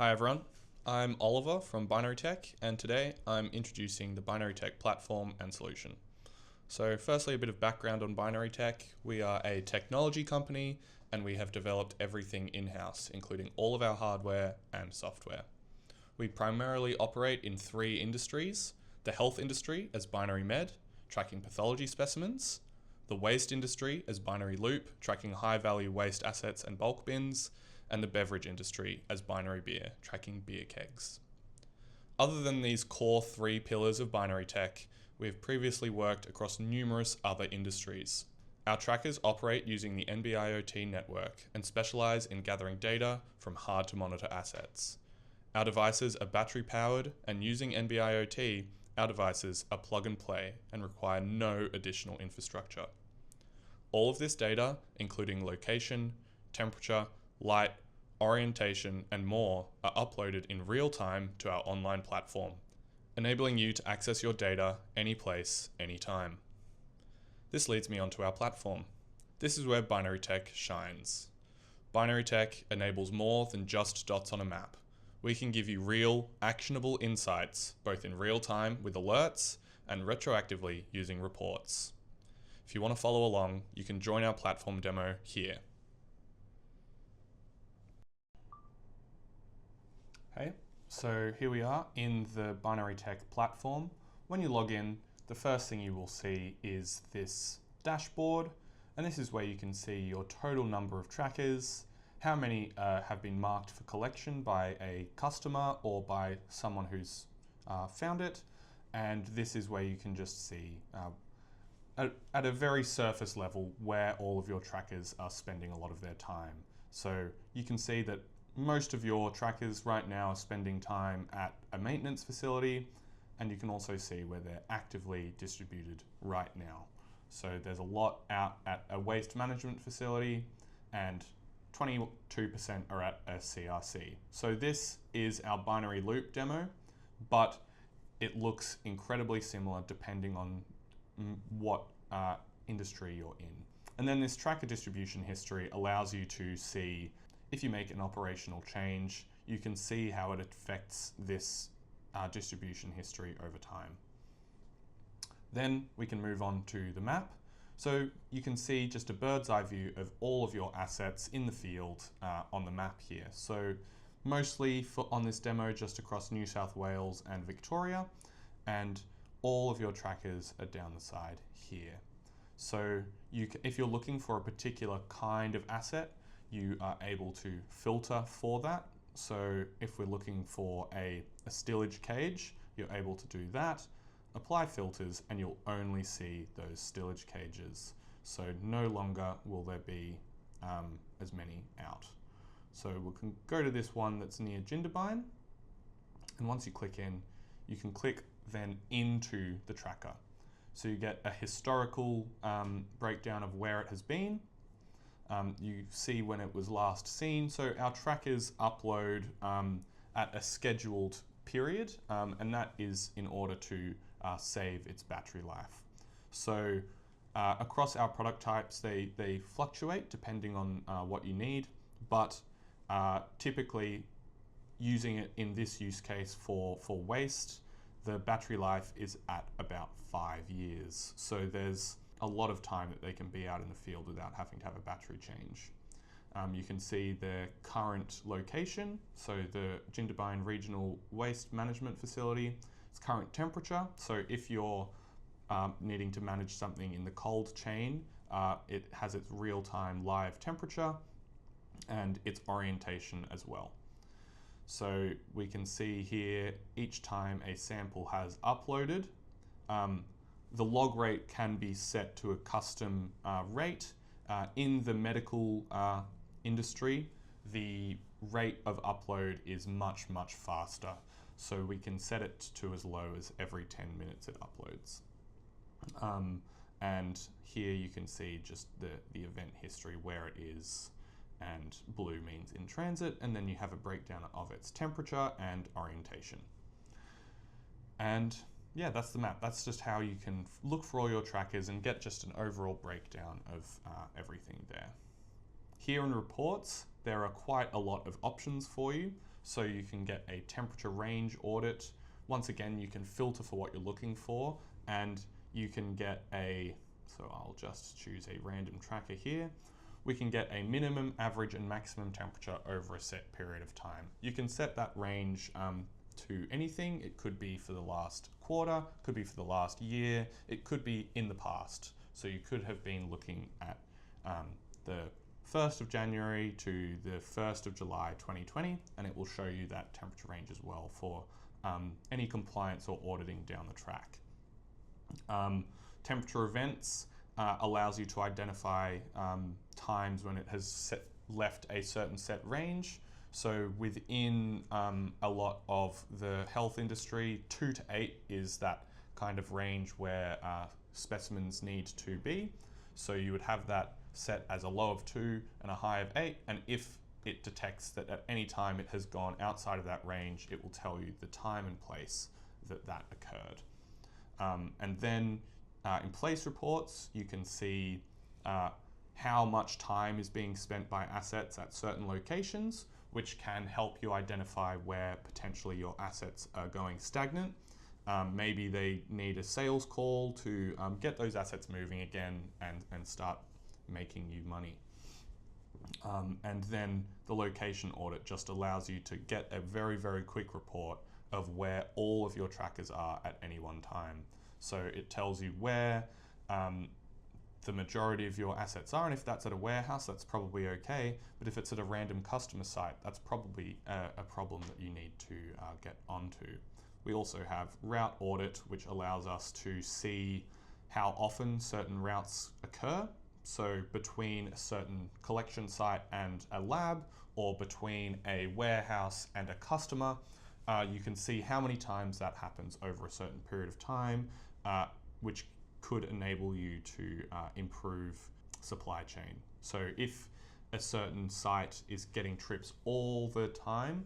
Hi everyone, I'm Oliver from BinaryTech, and today I'm introducing the BinaryTech platform and solution. So firstly, a bit of background on BinaryTech. We are a technology company and we have developed everything in-house, including all of our hardware and software. We primarily operate in three industries: the health industry as BinaryMed, tracking pathology specimens; the waste industry as BinaryLoop, tracking high-value waste assets and bulk bins; and the beverage industry as BinaryBeer, tracking beer kegs. Other than these core three pillars of BinaryTech, we have previously worked across numerous other industries. Our trackers operate using the NB-IoT network and specialize in gathering data from hard-to-monitor assets. Our devices are battery-powered, and using NB-IoT, our devices are plug-and-play and require no additional infrastructure. All of this data, including location, temperature, light, orientation, and more, are uploaded in real time to our online platform, enabling you to access your data any place, anytime. This leads me onto our platform. This is where BinaryTech shines. BinaryTech enables more than just dots on a map. We can give you real, actionable insights, both in real time with alerts and retroactively using reports. If you want to follow along, you can join our platform demo here. Okay, so here we are in the BinaryTech platform. When you log in, the first thing you will see is this dashboard, and this is where you can see your total number of trackers, how many have been marked for collection by a customer or by someone who's found it, and this is where you can just see at a very surface level where all of your trackers are spending a lot of their time. So you can see that most of your trackers right now are spending time at a maintenance facility, and you can also see where they're actively distributed right now. So there's a lot out at a waste management facility, and 22% are at a CRC. So this is our BinaryLoop demo, but it looks incredibly similar depending on what industry you're in. And then this tracker distribution history allows you to see if you make an operational change, you can see how it affects this distribution history over time. Then we can move on to the map. So you can see just a bird's eye view of all of your assets in the field on the map here. So mostly on this demo just across New South Wales and Victoria, and all of your trackers are down the side here. So if you're looking for a particular kind of asset, you are able to filter for that. So if we're looking for a stillage cage, you're able to do that, apply filters, and you'll only see those stillage cages. So no longer will there be as many out. So we can go to this one that's near Jindabyne, and once you click in, you can click then into the tracker. So you get a historical breakdown of where it has been. You see when it was last seen. So our trackers upload at a scheduled period, and that is in order to save its battery life. So across our product types, they fluctuate depending on what you need, but typically using it in this use case for waste, the battery life is at about 5 years. So there's a lot of time that they can be out in the field without having to have a battery change. You can see their current location, so the Jindabyne Regional Waste Management Facility, its current temperature. So if you're needing to manage something in the cold chain, it has its real-time live temperature and its orientation as well. So we can see here each time a sample has uploaded, the log rate can be set to a custom rate. In the medical industry, the rate of upload is much, much faster. So we can set it to as low as every 10 minutes it uploads. And here you can see just the event history, where it is, and blue means in transit, and then you have a breakdown of its temperature and orientation. And yeah, that's the map. That's just how you can look for all your trackers and get just an overall breakdown of everything there. Here in reports, there are quite a lot of options for you. So you can get a temperature range audit. Once again, you can filter for what you're looking for, and you can get so I'll just choose a random tracker here. We can get a minimum, average, and maximum temperature over a set period of time. You can set that range to anything. It could be for the last quarter, could be for the last year, it could be in the past. So you could have been looking at the 1st of January to the 1st of July 2020, and it will show you that temperature range as well for any compliance or auditing down the track. Temperature events allows you to identify times when it has left a certain set range. So within a lot of the health industry, 2 to 8 is that kind of range where specimens need to be. So you would have that set as a low of 2 and a high of 8, and if it detects that at any time it has gone outside of that range, it will tell you the time and place that that occurred. And then in place reports, you can see how much time is being spent by assets at certain locations, which can help you identify where potentially your assets are going stagnant. Maybe they need a sales call to get those assets moving again and start making you money. And then the location audit just allows you to get a very, very quick report of where all of your trackers are at any one time. So it tells you where the majority of your assets are, and if that's at a warehouse, that's probably okay, but if it's at a random customer site, that's probably a problem that you need to get onto. We also have route audit, which allows us to see how often certain routes occur. So between a certain collection site and a lab, or between a warehouse and a customer, you can see how many times that happens over a certain period of time, which could enable you to improve supply chain. So if a certain site is getting trips all the time,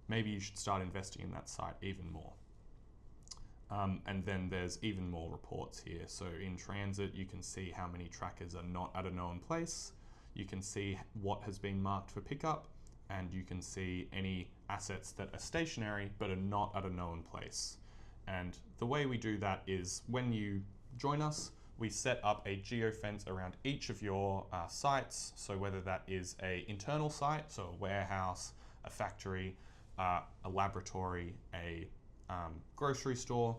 maybe you should start investing in that site even more. And then there's even more reports here. So in transit, you can see how many trackers are not at a known place. You can see what has been marked for pickup, and you can see any assets that are stationary but are not at a known place. And the way we do that is when you join us, we set up a geofence around each of your sites. So whether that is an internal site, so a warehouse, a factory, a laboratory, a grocery store,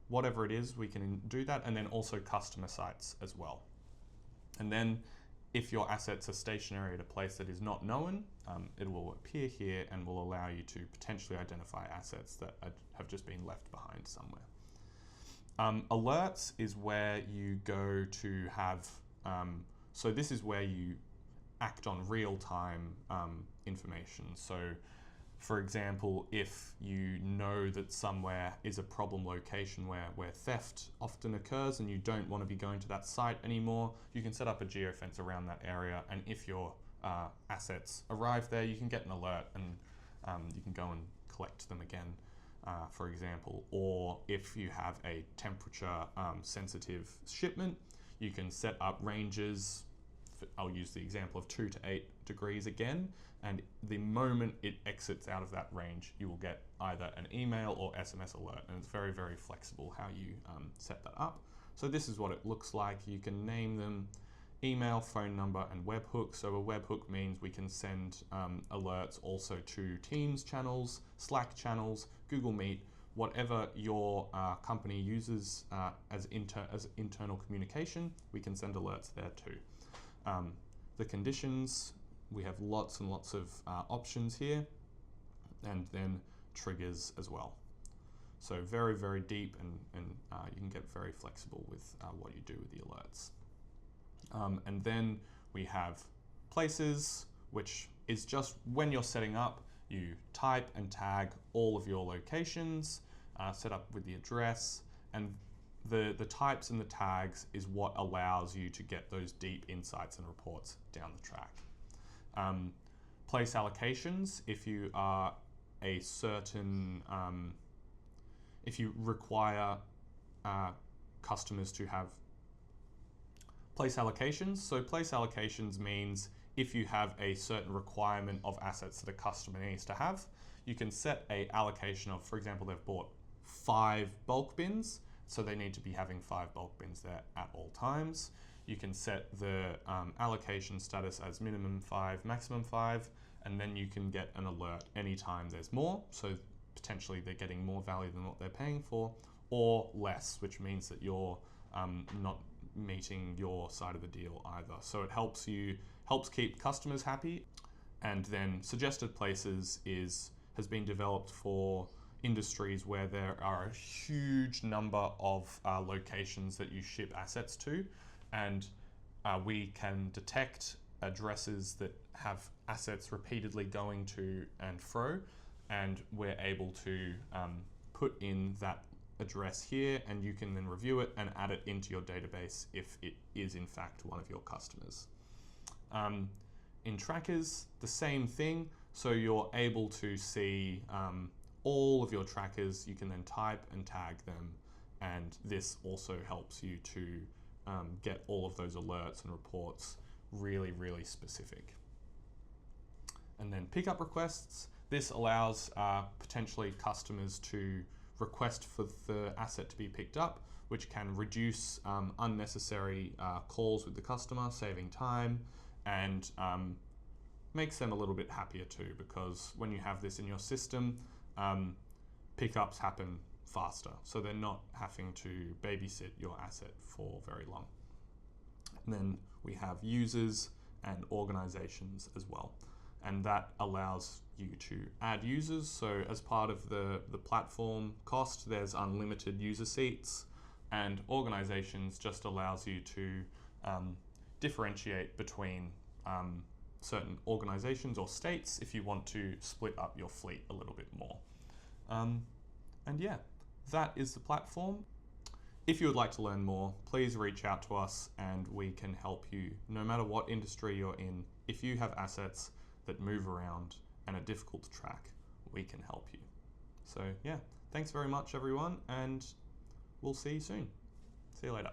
whatever it is, we can do that, and then also customer sites as well. And then if your assets are stationary at a place that is not known, it will appear here and will allow you to potentially identify assets that have just been left behind somewhere. Alerts is where you go to have, so this is where you act on real-time information. So for example, if you know that somewhere is a problem location where theft often occurs and you don't want to be going to that site anymore, you can set up a geofence around that area, and if your assets arrive there, you can get an alert and you can go and collect them again, for example. Or if you have a temperature sensitive shipment, you can set up ranges. I'll use the example of 2 to 8 degrees again, and the moment it exits out of that range, you will get either an email or SMS alert, and it's very, very flexible how you set that up. So this is what it looks like. You can name them email, phone number, and webhook. So a webhook means we can send alerts also to Teams channels, Slack channels, Google Meet, whatever your company uses as internal communication, we can send alerts there too. The conditions, we have lots and lots of options here, and then triggers as well. So very, very deep, and you can get very flexible with what you do with the alerts. And then we have places, which is just when you're setting up, you type and tag all of your locations, set up with the address, and the types and the tags is what allows you to get those deep insights and reports down the track. Place allocations, if you are a certain, if you require customers to have place allocations. So place allocations means if you have a certain requirement of assets that a customer needs to have, you can set a allocation of, for example, they've bought 5 bulk bins, so they need to be having 5 bulk bins there at all times. You can set the allocation status as minimum 5, maximum 5, and then you can get an alert anytime there's more, so potentially they're getting more value than what they're paying for, or less, which means that you're not meeting your side of the deal either. So it helps keep customers happy. And then suggested places has been developed for industries where there are a huge number of locations that you ship assets to, and we can detect addresses that have assets repeatedly going to and fro, and we're able to put in that address here, and you can then review it and add it into your database if it is in fact one of your customers. In trackers, the same thing, so you're able to see all of your trackers. You can then type and tag them, and this also helps you to get all of those alerts and reports really, really specific. And then pickup requests. This allows potentially customers to request for the asset to be picked up, which can reduce unnecessary calls with the customer, saving time, and makes them a little bit happier too, because when you have this in your system, pickups happen faster, so they're not having to babysit your asset for very long. And then we have users and organizations as well, and that allows you to add users. So as part of the platform cost, there's unlimited user seats, and organizations just allows you to differentiate between certain organizations or states if you want to split up your fleet a little bit more. And yeah, that is the platform. If you would like to learn more, please reach out to us and we can help you no matter what industry you're in. If you have assets that move around and are difficult to track, we can help you. So yeah, thanks very much everyone, and we'll see you soon. See you later.